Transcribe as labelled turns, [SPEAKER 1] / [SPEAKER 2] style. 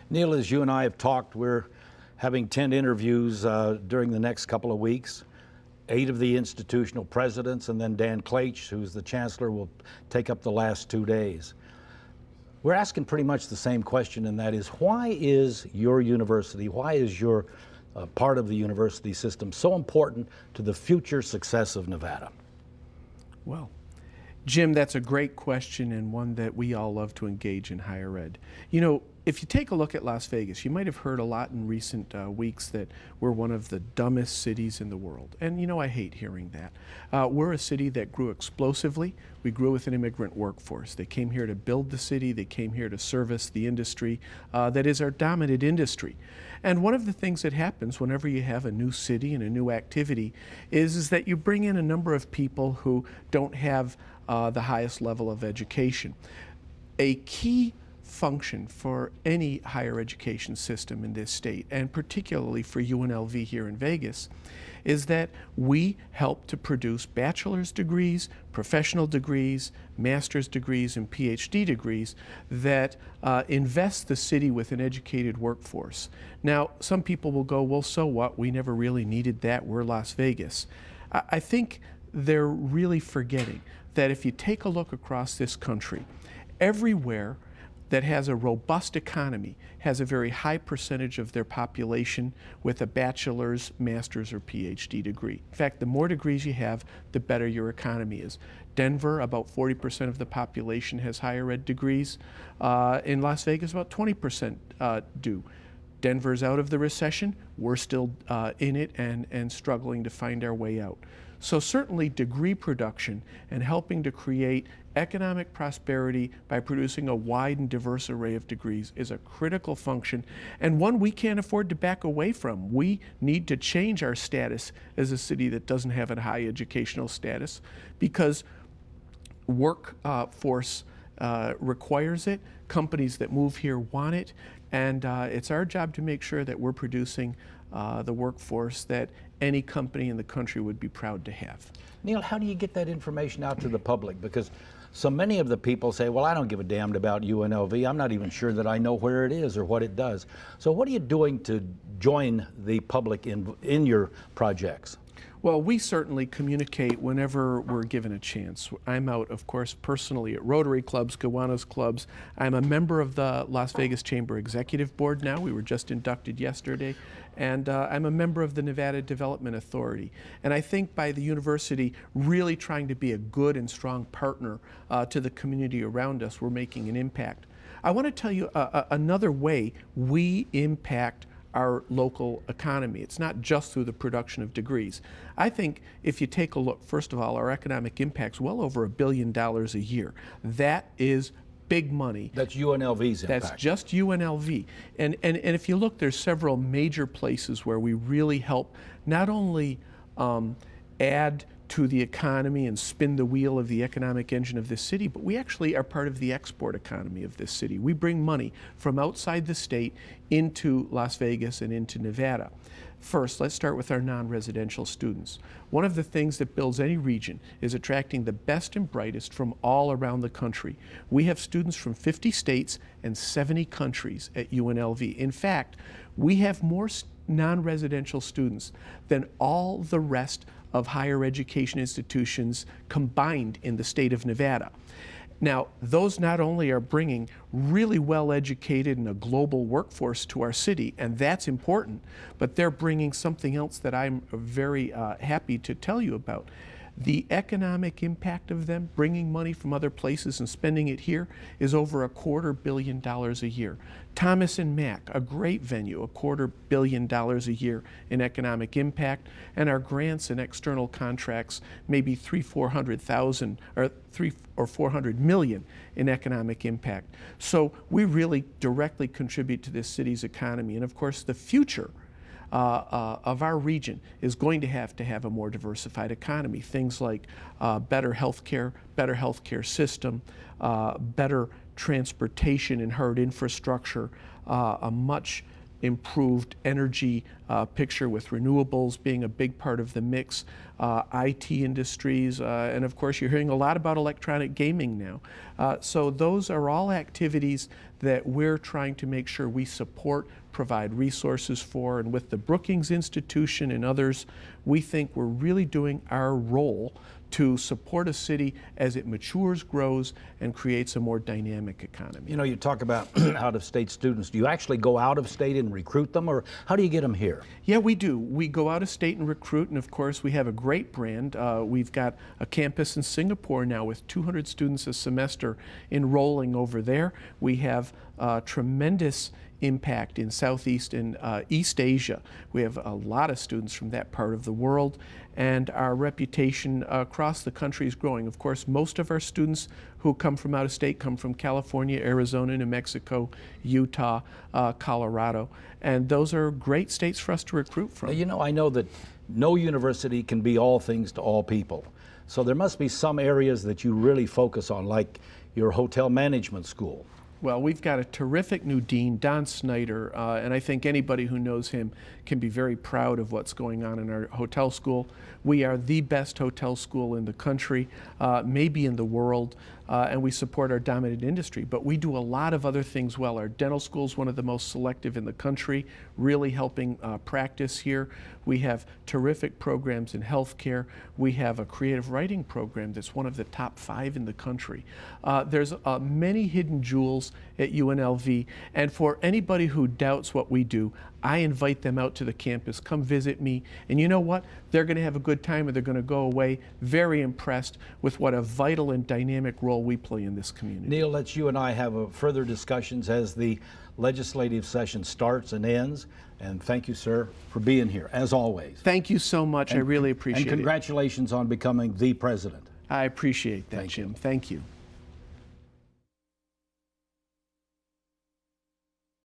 [SPEAKER 1] Neal, as you and I have talked, we're having 10 interviews during the next couple of weeks. 8 of the institutional presidents, and then Dan Claich, who's the chancellor, will take up the last 2 days. We're asking pretty much the same question, and that is, why is your university, why is your part of the university system so important to the future success of Nevada?
[SPEAKER 2] Well, Jim, that's a great question, and one that we all love to engage in higher ed. You know, if you take a look at Las Vegas, you might have heard a lot in recent weeks that we're one of the dumbest cities in the world. And you know, I hate hearing that. We're a city that grew explosively. We grew with an immigrant workforce. They came here to build the city. They came here to service the industry that is our dominant industry. And one of the things that happens whenever you have a new city and a new activity is that you bring in a number of people who don't have the highest level of education. A key function for any higher education system in this state, and particularly for UNLV here in Vegas, is that we help to produce bachelor's degrees, professional degrees, master's degrees, and PhD degrees that invest the city with an educated workforce. Now, some people will go, well, so what? We never really needed that. We're Las Vegas. I think they're really forgetting that if you take a look across this country, everywhere that has a robust economy has a very high percentage of their population with a bachelor's, master's, or PhD degree. In fact, the more degrees you have, the better your economy is. Denver, about 40% of the population has higher ed degrees. In Las Vegas, about 20% do. Denver's out of the recession. We're still in it and struggling to find our way out. So certainly degree production and helping to create economic prosperity by producing a wide and diverse array of degrees is a critical function, and one we can't afford to back away from. We need to change our status as a city that doesn't have a high educational status, because workforce requires it, companies that move here want it, and it's our job to make sure that we're producing the workforce that any company in the country would be proud to have.
[SPEAKER 1] Neal, how do you get that information out to the public? Because so many of the people say, well, I don't give a damn about UNLV. I'm not even sure that I know where it is or what it does. So what are you doing to join the public in your projects?
[SPEAKER 2] Well, we certainly communicate whenever we're given a chance. I'm out, of course, personally at Rotary clubs, Kiwanis clubs. I'm a member of the Las Vegas Chamber Executive Board now. We were just inducted yesterday. And I'm a member of the Nevada Development Authority. And I think by the university really trying to be a good and strong partner to the community around us, we're making an impact. I want to tell you another way we impact our local economy. It's not just through the production of degrees. I think if you take a look, first of all, our economic impact's well over $1 billion a year. That is big money.
[SPEAKER 1] That's UNLV's impact.
[SPEAKER 2] That's just UNLV. And if you look, there's several major places where we really help not only add to the economy and spin the wheel of the economic engine of this city, but we actually are part of the export economy of this city. We bring money from outside the state into Las Vegas and into Nevada. First, let's start with our non-residential students. One of the things that builds any region is attracting the best and brightest from all around the country. We have students from 50 states and 70 countries at UNLV. In fact, we have more non-residential students than all the rest of higher education institutions combined in the state of Nevada. Now, those not only are bringing really well-educated and a global workforce to our city, and that's important, but they're bringing something else that I'm very happy to tell you about. The economic impact of them bringing money from other places and spending it here is over $250 million a year. Thomas and Mack, a great venue, $250 million a year in economic impact, and our grants and external contracts maybe $300,000 or $300 or $400 million in economic impact. So we really directly contribute to this city's economy, and of course the future of our region is going to have a more diversified economy. Things like better healthcare system, better transportation and hard infrastructure, a much improved energy picture with renewables being a big part of the mix, IT industries, and of course you're hearing a lot about electronic gaming now. So those are all activities that we're trying to make sure we support, provide resources for, and with the Brookings Institution and others, we think we're really doing our role to support a city as it matures, grows, and creates a more dynamic economy.
[SPEAKER 1] You know, you talk about out-of-state students. Do you actually go out of state and recruit them, or how do you get them here?
[SPEAKER 2] Yeah, we do. We go out of state and recruit, and of course we have a great brand. We've got a campus in Singapore now with 200 students a semester enrolling over there. We have tremendous impact in Southeast and East Asia. We have a lot of students from that part of the world, and our reputation across the country is growing. Of course, most of our students who come from out of state come from California, Arizona, New Mexico, Utah, Colorado, and those are great states for us to recruit from.
[SPEAKER 1] You know, I know that no university can be all things to all people. So there must be some areas that you really focus on, like your hotel management school.
[SPEAKER 2] Well, we've got a terrific new dean, Don Snyder, and I think anybody who knows him can be very proud of what's going on in our hotel school. We are the best hotel school in the country, maybe in the world, and we support our dominant industry. But we do a lot of other things well. Our dental school is one of the most selective in the country, really helping practice here. We have terrific programs in healthcare. We have a creative writing program that's one of the top 5 in the country. There's many hidden jewels at UNLV, and for anybody who doubts what we do, I invite them out to the campus. Come visit me, and you know what? They're going to have a good time, and they're going to go away very impressed with what a vital and dynamic role we play in this community.
[SPEAKER 1] Neal, let's you and I have further discussions as the legislative session starts and ends. And thank you, sir, for being here, as always.
[SPEAKER 2] Thank you so much. I really appreciate it.
[SPEAKER 1] And congratulations on becoming the president.
[SPEAKER 2] I appreciate that, Jim. Thank you.